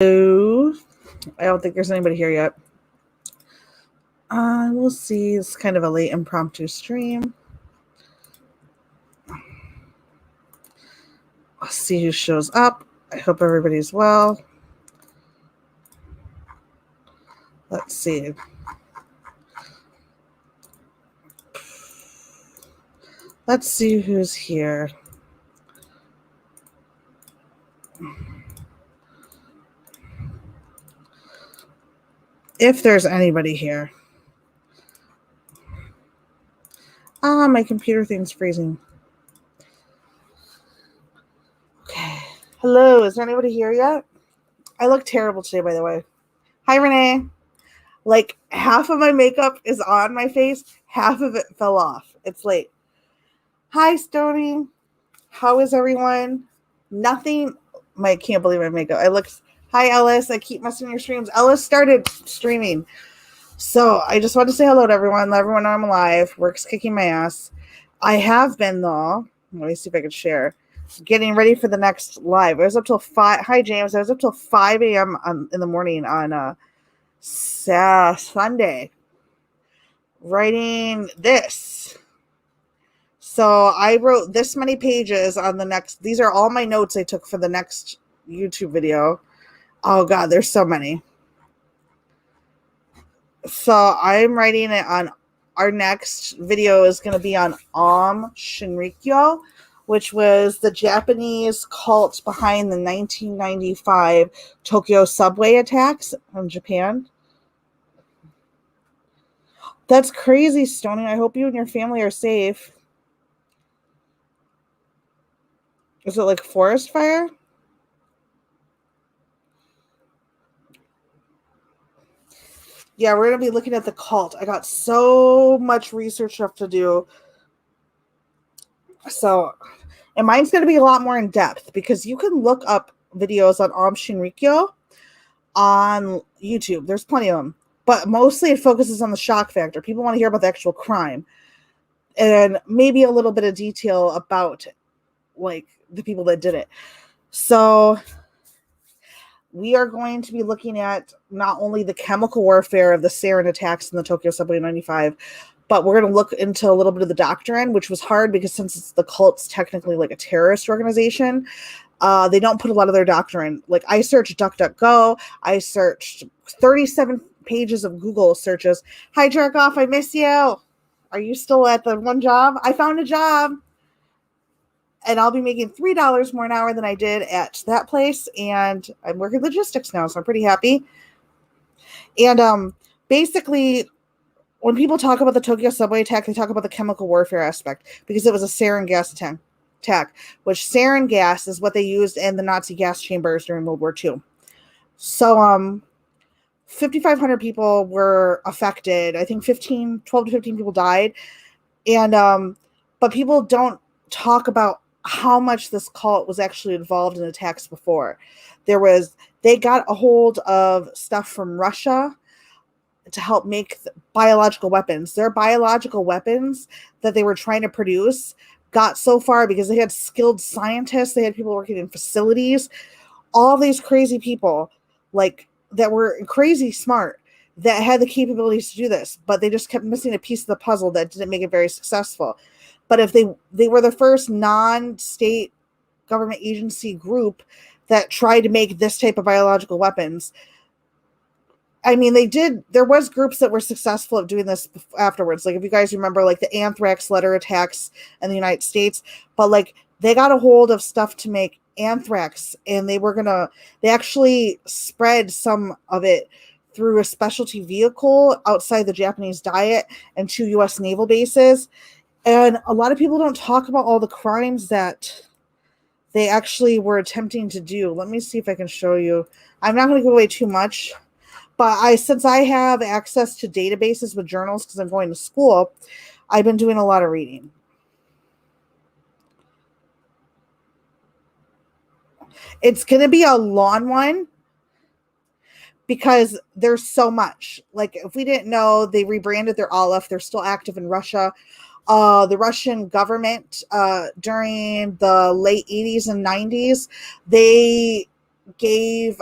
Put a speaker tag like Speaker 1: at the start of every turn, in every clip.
Speaker 1: Hello. I don't think there's anybody here yet. We'll see. It's kind of a late impromptu stream. Let's see who shows up. I hope everybody's well. Let's see. Let's see who's here. If there's anybody here. My computer thing's freezing. Okay. Hello, is there anybody here yet? I look terrible today, by the way. Hi, Renee. Like, half of my makeup is on my face, half of it fell off. It's late. Hi, Stony. How is everyone? Nothing. I can't believe my makeup. Hi, Ellis. I keep messing your streams. Ellis started streaming. So I just want to say hello to everyone. Let everyone know I'm alive. Work's kicking my ass. I have been, though. Let me see if I can share. Getting ready for the next live. I was up till 5. Hi, James. I was up till 5 a.m. in the morning on Sunday. Writing this. So I wrote this many pages on the next. These are all my notes I took for the next YouTube video. Oh, God, there's so many. So I'm writing it on. Our next video is going to be on Aum Shinrikyo, which was the Japanese cult behind the 1995 Tokyo subway attacks in Japan. That's crazy, Stony. I hope you and your family are safe. Is it like forest fire? Yeah, we're going to be looking at the cult. I got so much research stuff to do. So, and mine's going to be a lot more in depth because you can look up videos on Aum Shinrikyo on YouTube. There's plenty of them. But mostly it focuses on the shock factor. People want to hear about the actual crime. And maybe a little bit of detail about, like, the people that did it. So we are going to be looking at not only the chemical warfare of the sarin attacks in the Tokyo subway in 95, but we're going to look into a little bit of the doctrine, which was hard because since the cult's technically like a terrorist organization, they don't put a lot of their doctrine. Like I searched DuckDuckGo, I searched 37 pages of Google searches. Hi, Jerkoff, I miss you. Are you still at the one job? I found a job. And I'll be making $3 more an hour than I did at that place. And I'm working logistics now, so I'm pretty happy. And basically, when people talk about the Tokyo subway attack, they talk about the chemical warfare aspect because it was a sarin gas attack, which sarin gas is what they used in the Nazi gas chambers during World War II. So 5,500 people were affected. I think 12 to 15 people died. And but people don't talk about how much this cult was actually involved in attacks before. They got a hold of stuff from Russia to help make biological weapons. Their biological weapons that they were trying to produce got so far because they had skilled scientists, they had people working in facilities, all these crazy people like that were crazy smart that had the capabilities to do this, but they just kept missing a piece of the puzzle that didn't make it very successful. But if they were the first non-state government agency group that tried to make this type of biological weapons. I mean, there was groups that were successful at doing this afterwards. Like if you guys remember like the anthrax letter attacks in the United States, but like they got a hold of stuff to make anthrax and they actually spread some of it through a specialty vehicle outside the Japanese diet and 2 U.S. naval bases. And a lot of people don't talk about all the crimes that they actually were attempting to do. Let me see if I can show you. I'm not going to give away too much, but since I have access to databases with journals because I'm going to school, I've been doing a lot of reading. It's going to be a long one because there's so much. Like if we didn't know, they rebranded their Aleph. They're still active in Russia. The Russian government during the late 80s and 90s, they gave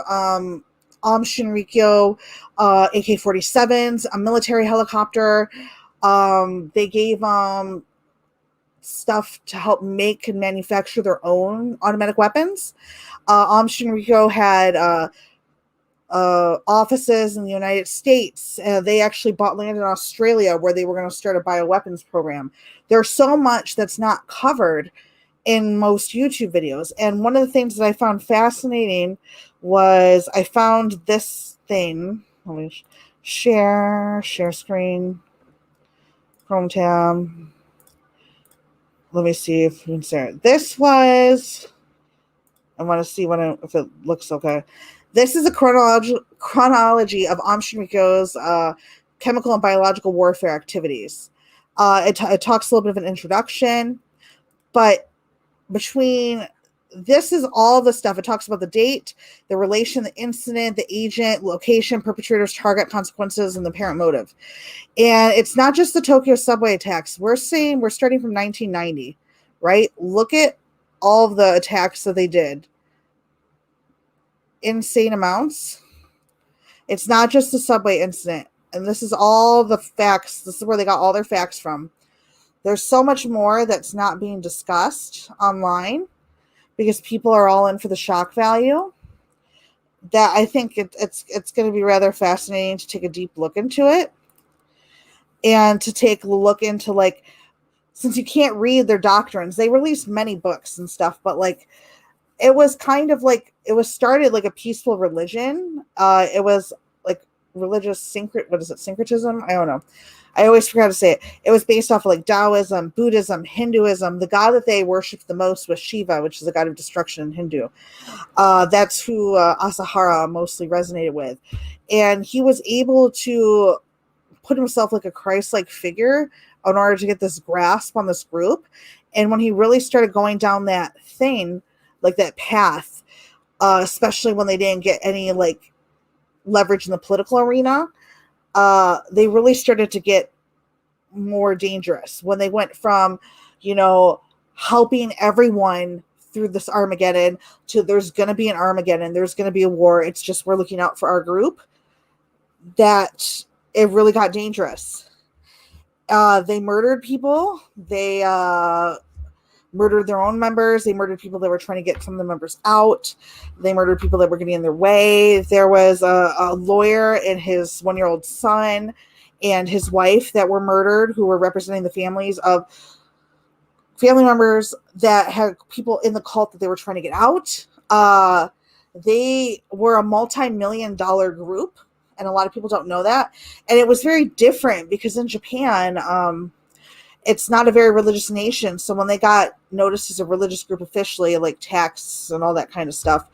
Speaker 1: Shinrikyo AK-47s, a military helicopter. They gave stuff to help make and manufacture their own automatic weapons. Shinrikyo had offices in the United States. They actually bought land in Australia where they were going to start a bioweapons program. There's so much that's not covered in most YouTube videos. And one of the things that I found fascinating was I found this thing. Let me share screen, Chrome tab. Let me see if you can see it. This was, I want to see if it looks okay. This is a chronology of Shinrikyo's chemical and biological warfare activities. It talks a little bit of an introduction, but this is all the stuff. It talks about the date, the relation, the incident, the agent, location, perpetrators, target, consequences, and the apparent motive. And it's not just the Tokyo subway attacks. We're starting from 1990, right? Look at all of the attacks that they did. Insane amounts. It's not just the subway incident. And this is all the facts. This is where they got all their facts from. There's so much more that's not being discussed online because people are all in for the shock value, that I think it's going to be rather fascinating to take a deep look into it and to take a look into, like, since you can't read their doctrines, they released many books and stuff, but like it was kind of like, it was started like a peaceful religion. It was like religious syncretism? I don't know. I always forgot to say it. It was based off of like Taoism, Buddhism, Hinduism. The god that they worshipped the most was Shiva, which is the god of destruction in Hindu. That's who Asahara mostly resonated with. And he was able to put himself like a Christ-like figure in order to get this grasp on this group. And when he really started going down that thing, like that path, especially when they didn't get any like leverage in the political arena, they really started to get more dangerous when they went from, helping everyone through this Armageddon to there's going to be an Armageddon, there's going to be a war, it's just we're looking out for our group. That it really got dangerous. They murdered people. They murdered their own members. They murdered people that were trying to get some of the members out. They murdered people that were getting in their way. There was a lawyer and his 1-year-old son and his wife that were murdered, who were representing the families of family members that had people in the cult that they were trying to get out. They were a multi-million-dollar group, and a lot of people don't know that. And it was very different because in Japan, it's not a very religious nation. So when they got noticed as a religious group officially, like tax and all that kind of stuff,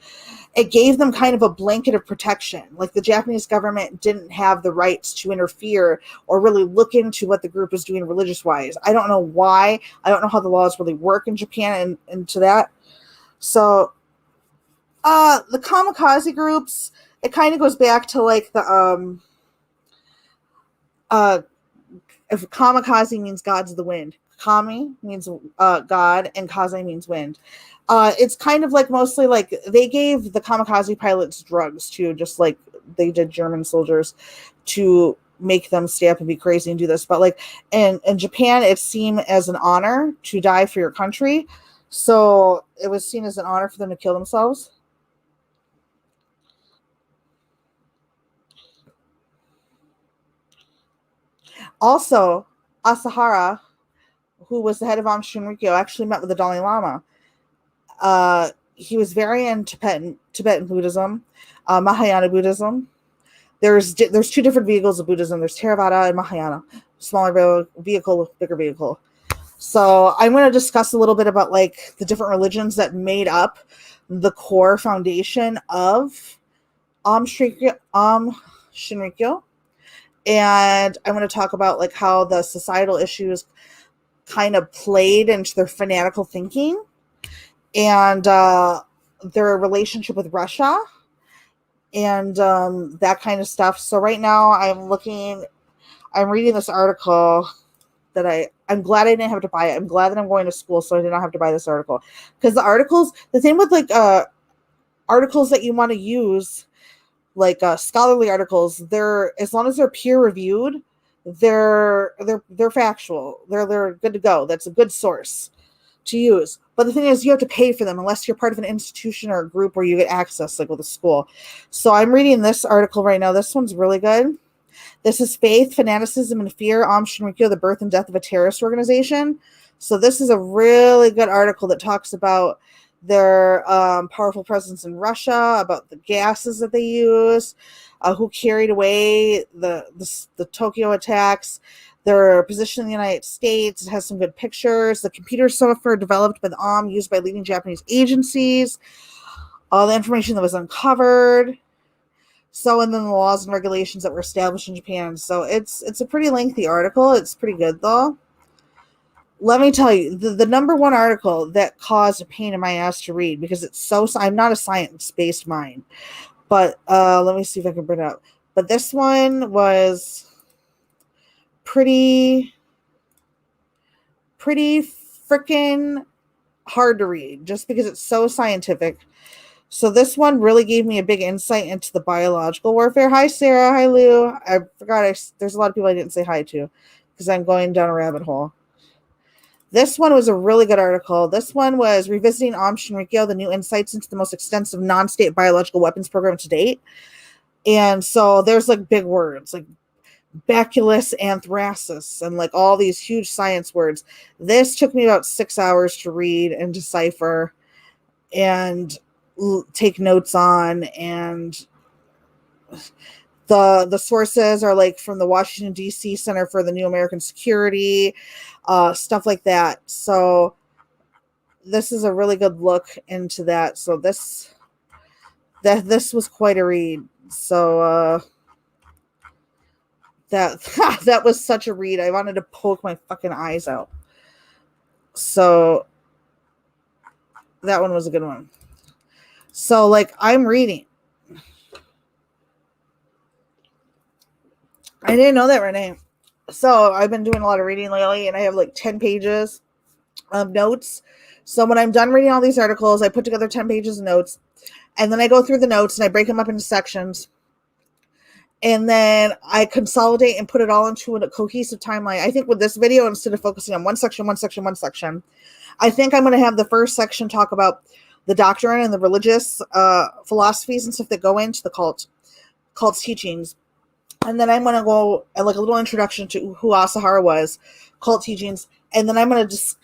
Speaker 1: it gave them kind of a blanket of protection. Like the Japanese government didn't have the rights to interfere or really look into what the group was doing religious-wise. I don't know why. I don't know how the laws really work in Japan and into that. So the kamikaze groups, it kind of goes back to like the if kamikaze means gods of the wind, kami means god, and kaze means wind. It's kind of like mostly like they gave the kamikaze pilots drugs too, just like they did German soldiers, to make them stay up and be crazy and do this. But like in Japan, it's seen as an honor to die for your country. So it was seen as an honor for them to kill themselves. Also, Asahara, who was the head of Shinrikyo, actually met with the Dalai Lama. He was very into Tibetan Buddhism, Mahayana Buddhism. There's two different vehicles of Buddhism. There's Theravada and Mahayana, smaller vehicle, bigger vehicle. So I'm going to discuss a little bit about like the different religions that made up the core foundation of Shinrikyo. And I'm going to talk about like how the societal issues kind of played into their fanatical thinking and their relationship with Russia and that kind of stuff. So right now I'm reading this article that I'm glad I didn't have to buy it. I'm glad that I'm going to school so I did not have to buy this article. Because the thing with like articles that you want to use like scholarly articles, they're, as long as they're peer reviewed, they're factual. They're good to go. That's a good source to use. But the thing is, you have to pay for them unless you're part of an institution or a group where you get access, like with a school. So I'm reading this article right now. This one's really good. This is Faith, Fanaticism, and Fear, Aum Shinrikyo, the Birth and Death of a Terrorist Organization. So this is a really good article that talks about their powerful presence in Russia, about the gases that they use, who carried away the Tokyo attacks, their position in the United States. It has some good pictures. The computer software developed by the Aum, used by leading Japanese agencies, all the information that was uncovered. So, and then the laws and regulations that were established in Japan. So it's a pretty lengthy article. It's pretty good though. Let me tell you, the number one article that caused a pain in my ass to read, because it's so, I'm not a science-based mind, but let me see if I can bring it up. But this one was pretty freaking hard to read, just because it's so scientific. So this one really gave me a big insight into the biological warfare. Hi, Sarah. Hi, Lou. I forgot. There's a lot of people I didn't say hi to because I'm going down a rabbit hole. This one was a really good article. This one was revisiting Aum Shinrikyo, the new insights into the most extensive non-state biological weapons program to date. And so there's like big words like Bacillus anthracis and like all these huge science words. This took me about 6 hours to read and decipher and take notes on, and the sources are like from the Washington D.C. Center for the New American Security, stuff like that. So this is a really good look into that. So this was quite a read. So that was such a read. I wanted to poke my fucking eyes out. So that one was a good one. So, like, I'm reading. I didn't know that, Renee. So, I've been doing a lot of reading lately, and I have like 10 pages of notes. So, when I'm done reading all these articles, I put together 10 pages of notes, and then I go through the notes and I break them up into sections. And then I consolidate and put it all into a cohesive timeline. I think with this video, instead of focusing on one section, I think I'm going to have the first section talk about the doctrine and the religious philosophies and stuff that go into the cult's teachings. And then I'm going to go like a little introduction to who Asahara was, cult teachings. And then I'm going to just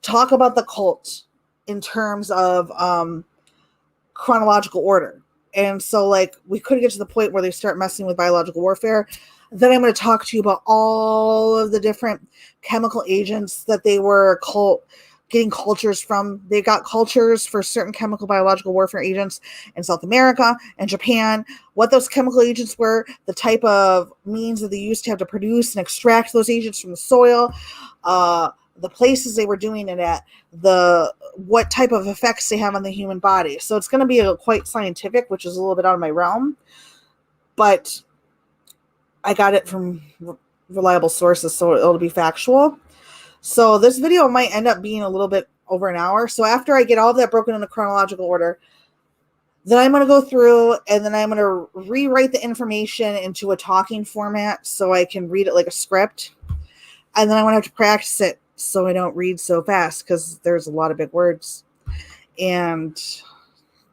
Speaker 1: talk about the cult in terms of chronological order. And so like we could get to the point where they start messing with biological warfare. Then I'm going to talk to you about all of the different chemical agents that they were getting cultures from. They got cultures for certain chemical biological warfare agents in South America and Japan, what those chemical agents were, the type of means that they used to have to produce and extract those agents from the soil, the places they were doing it at, what type of effects they have on the human body. So it's going to be quite scientific, which is a little bit out of my realm, but I got it from reliable sources, so it'll be factual. So this video might end up being a little bit over an hour. So after I get all of that broken into chronological order, then I'm going to go through and then I'm going to rewrite the information into a talking format so I can read it like a script. And then I'm going to have to practice it so I don't read so fast because there's a lot of big words. And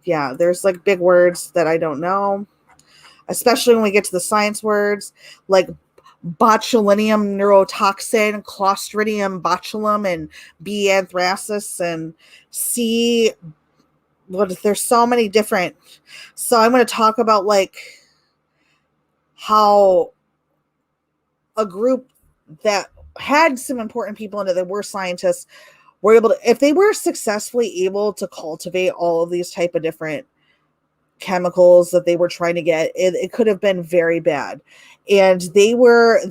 Speaker 1: yeah, there's like big words that I don't know, especially when we get to the science words like botulinum neurotoxin, Clostridium botulinum, and B. anthracis, and C. There's so many different. So I'm going to talk about like how a group that had some important people in it that were scientists were able to, if they were successfully able to cultivate all of these type of different chemicals that they were trying to get, it could have been very bad. And they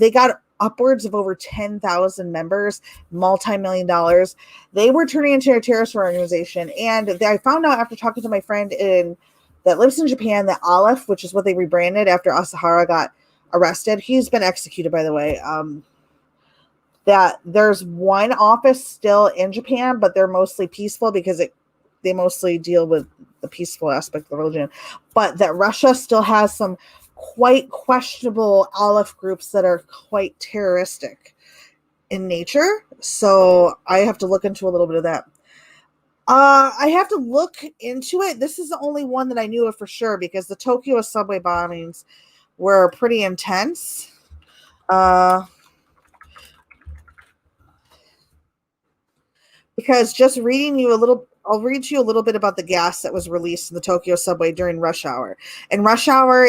Speaker 1: got upwards of over 10,000 members, multi-million dollars. They were turning into a terrorist organization. And I found out after talking to my friend that lives in Japan that Aleph, which is what they rebranded after Asahara got arrested. He's been executed, by the way. That there's one office still in Japan, but they're mostly peaceful because they mostly deal with the peaceful aspect of the religion, but that Russia still has some quite questionable Aleph groups that are quite terroristic in nature. So I have to look into a little bit of that. I have to look into it. This is the only one that I knew of for sure because the Tokyo subway bombings were pretty intense. Because just reading you a little, I'll read you a little bit about the gas that was released in the Tokyo subway during rush hour. And rush hour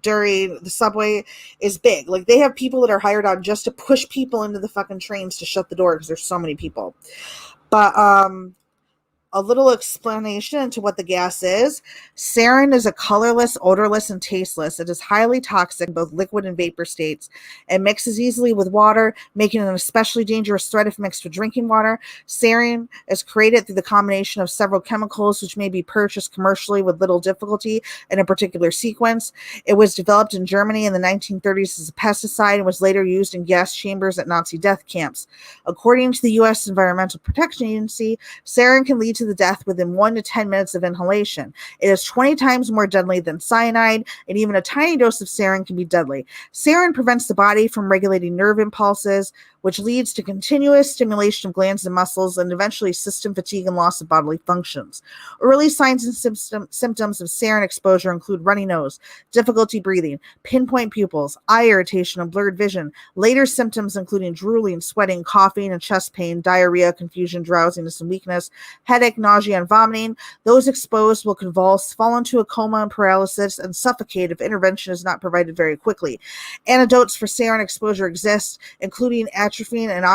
Speaker 1: during the subway is big. Like they have people that are hired on just to push people into the fucking trains to shut the door because there's so many people. But a little explanation into what the gas is. Sarin is a colorless, odorless, and tasteless. It is highly toxic in both liquid and vapor states. It mixes easily with water, making it an especially dangerous threat if mixed with drinking water. Sarin is created through the combination of several chemicals which may be purchased commercially with little difficulty in a particular sequence. It was developed in Germany in the 1930s as a pesticide and was later used in gas chambers at Nazi death camps. According to the U.S. Environmental Protection Agency, sarin can lead to the death within 1 to 10 minutes of inhalation. It is 20 times more deadly than cyanide, and even a tiny dose of sarin can be deadly. Sarin prevents the body from regulating nerve impulses, which leads to continuous stimulation of glands and muscles and eventually system fatigue and loss of bodily functions. Early signs and symptoms of sarin exposure include runny nose, difficulty breathing, pinpoint pupils, eye irritation, and blurred vision. Later symptoms including drooling, sweating, coughing, and chest pain, diarrhea, confusion, drowsiness, and weakness, headache, nausea, and vomiting. Those exposed will convulse, fall into a coma and paralysis, and suffocate if intervention is not provided very quickly. Antidotes for sarin exposure exist, including atropine and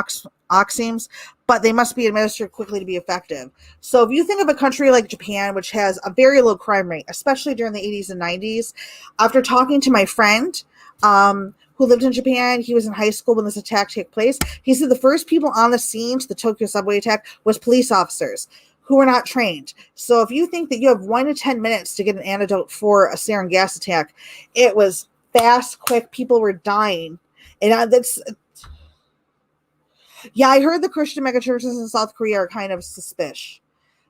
Speaker 1: oximes, but they must be administered quickly to be effective. So if you think of a country like Japan, which has a very low crime rate, especially during the 80s and 90s, after talking to my friend who lived in Japan, he was in high school when this attack took place, he said the first people on the scene to the Tokyo subway attack was police officers who were not trained. So if you think that you have 1 to 10 minutes to get an antidote for a sarin gas attack, it was fast, quick, people were dying. And that's... Yeah, I heard the Christian megachurches in South Korea are kind of suspicious.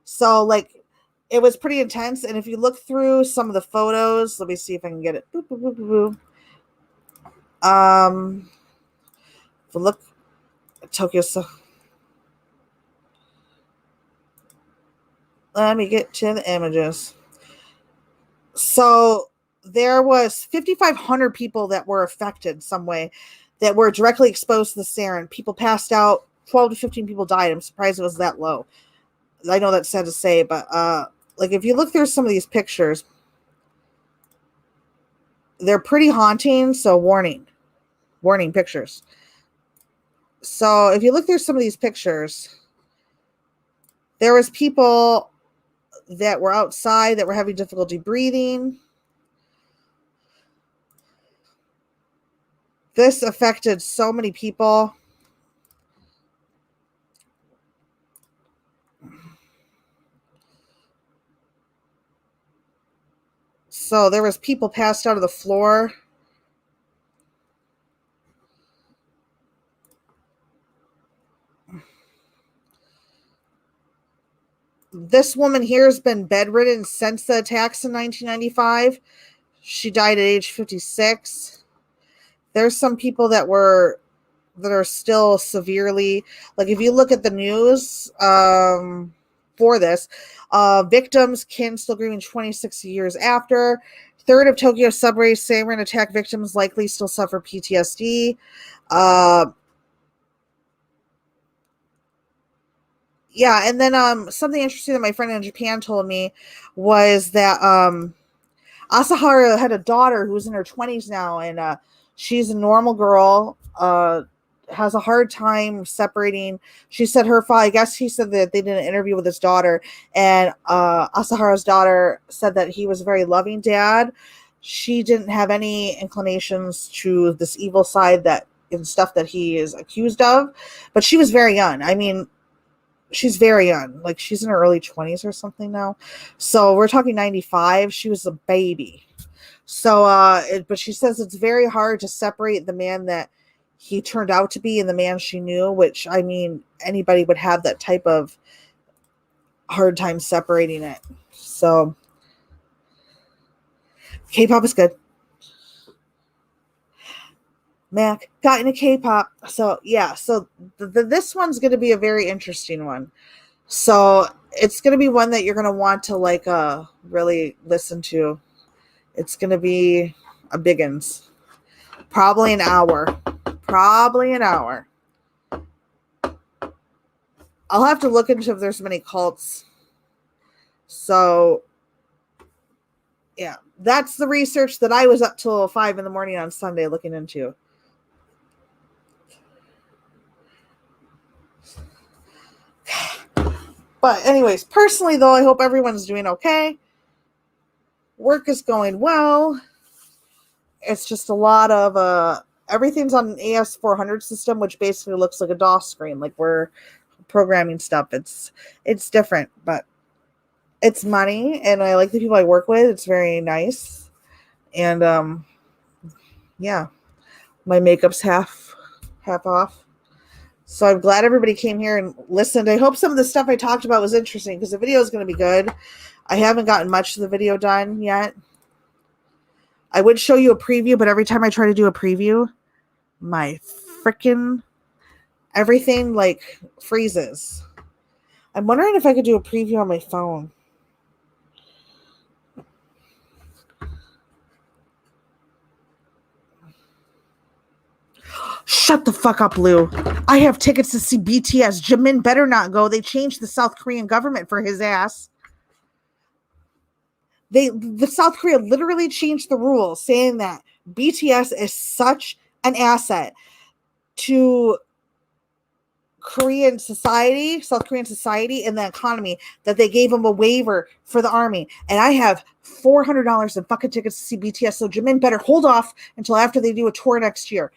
Speaker 1: So, like, it was pretty intense. And if you look through some of the photos, let me see if I can get it. Boop, boop, boop, boop, boop. If you look at Tokyo, so let me get to the images. So there was 5,500 people that were affected some way, that were directly exposed to the sarin. People passed out. 12 to 15 people died. I'm surprised it was that low. I know that's sad to say, but like if you look through some of these pictures, they're pretty haunting. So warning pictures. So if you look through some of these pictures, there was people that were outside that were having difficulty breathing. This affected so many people. So there was people passed out of the floor. This woman here has been bedridden since the attacks in 1995. She died at age 56. There's some people that are still severely, like if you look at the news for this, victims kin still grieving 26 years after. Third of Tokyo subway sarin attack victims likely still suffer PTSD. Yeah, and then something interesting that my friend in Japan told me was that Asahara had a daughter who's in her 20s now, and she's a normal girl, has a hard time separating. She said her father, I guess he said that they did an interview with his daughter, and Asahara's daughter said that he was a very loving dad. She didn't have any inclinations to this evil side that and stuff that he is accused of, but she was very young. I mean, she's very young, like she's in her early 20s or something now. So we're talking 95. She was a baby. So but she says it's very hard to separate the man that he turned out to be and the man she knew, which I mean anybody would have that type of hard time separating it. So K-pop is good. Mac got into K-pop. So yeah, so this one's going to be a very interesting one. So it's going to be one that you're going to want to like really listen to. It's going to be a biggins. Probably an hour. I'll have to look into if there's many cults. So yeah, that's the research that I was up till 5 a.m. on Sunday looking into. But anyways, personally though, I hope everyone's doing okay. Work is going well. It's just a lot of everything's on an AS400 system, which basically looks like a DOS screen, like we're programming stuff. It's different, but it's money, and I like the people I work with. It's very nice, and yeah, my makeup's half off. So I'm glad everybody came here and listened. I hope some of the stuff I talked about was interesting because the video is going to be good. I haven't gotten much of the video done yet. I would show you a preview, but every time I try to do a preview, my freaking everything like freezes. I'm wondering if I could do a preview on my phone. Shut the fuck up, Lou. I have tickets to see BTS. Jimin better not go. They changed the South Korean government for his ass. The South Korea literally changed the rules saying that BTS is such an asset to South Korean society, and the economy that they gave him a waiver for the army. And I have $400 in fucking tickets to see BTS. So Jimin better hold off until after they do a tour next year,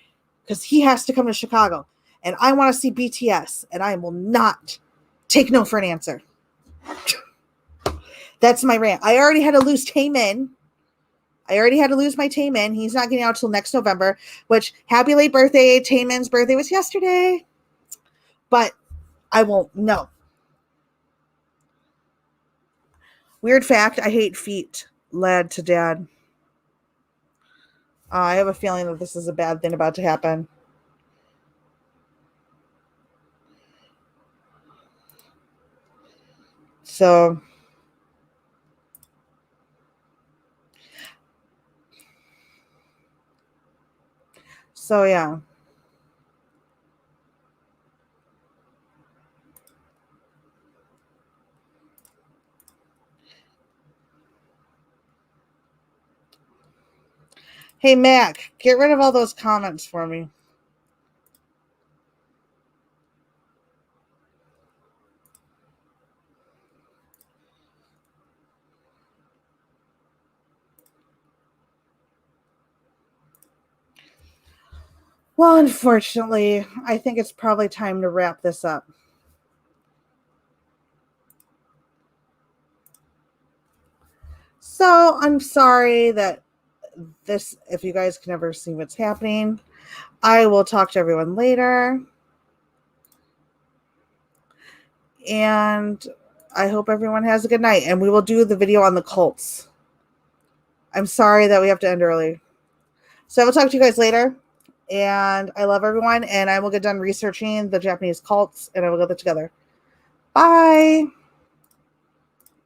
Speaker 1: because he has to come to Chicago. And I want to see BTS, and I will not take no for an answer. That's my rant. I already had to lose Taemin. My Taemin. He's not getting out till next November, which happy late birthday. Taemin's birthday was yesterday. But I won't. No. Weird fact, I hate feet, lad to dad. I have a feeling that this is a bad thing about to happen. So yeah. Hey, Mac, get rid of all those comments for me. Well, unfortunately, I think it's probably time to wrap this up. So I'm sorry that if you guys can ever see what's happening, I will talk to everyone later. And I hope everyone has a good night. And we will do the video on the cults. I'm sorry that we have to end early. So I will talk to you guys later. And I love everyone. And I will get done researching the Japanese cults. And I will get that together. Bye.